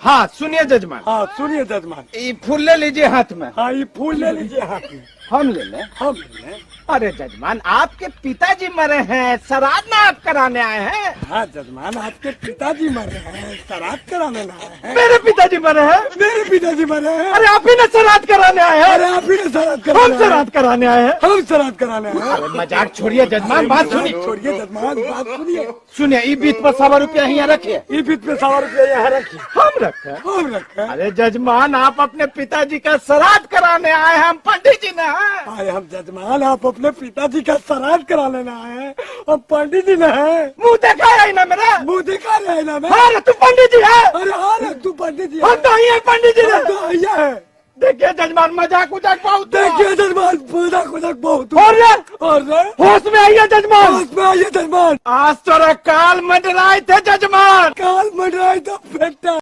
हाँ सुनिए जजमान। हाँ सुनिए जजमान। ये फूल ले लीजिए हाथ में। हाँ ये फूल ले लीजिए हाथ में। हम ले लें। हम ले लें। अरे जजमान आपके पिताजी मरे हैं, श्राद्ध ना आप कराने आए हैं। हाँ जजमान आपके पिताजी मरे हैं, श्राद्ध कराने आए हैं। मेरे पिताजी मरे हैं। मेरे पिताजी मरे हैं। अरे आप ही ने श्राद्ध कराने आए हैं। अरे आप ही ने श्राद्ध हम कराने आए श्राद्ध कराने आए हैं। हम श्राद्ध कराने आए हैं। अरे मजाक छोड़िए जजमान, बात सुनिए। छोड़िए जजमान, बात सुनिए। सुनिए ई बीत पर 100 रुपया यहाँ रखिए। ये बीच में 100 रुपया यहाँ रखिए। हम रखे। हम रखे। अरे जजमान आप अपने पिताजी का श्राद्ध कराने आए हैं, हम पंडित जी ने हैं। अरे हम जजमान आप अपने पिताजी का श्राद्ध करा लेना है। हम पंडित जी ने है। मुंह देखा है ना मेरा। मुँह दिखा रहे ना मैं। हाँ रे, तू पंडित जी है। अरे हाँ रे तू पंडित जी हम तो ही हैं पंडित जी है। ने। तो आइया है। देखिए जजमान मजाक उजाक बहुत। देखिए जजमान मजाक मजाक बहुत। और रे, और रे होश में आइए जजमान। होश में आइए जजमान। आज तोरा काल मंडराए थे जजमान। काल मंडराए तो बेटा।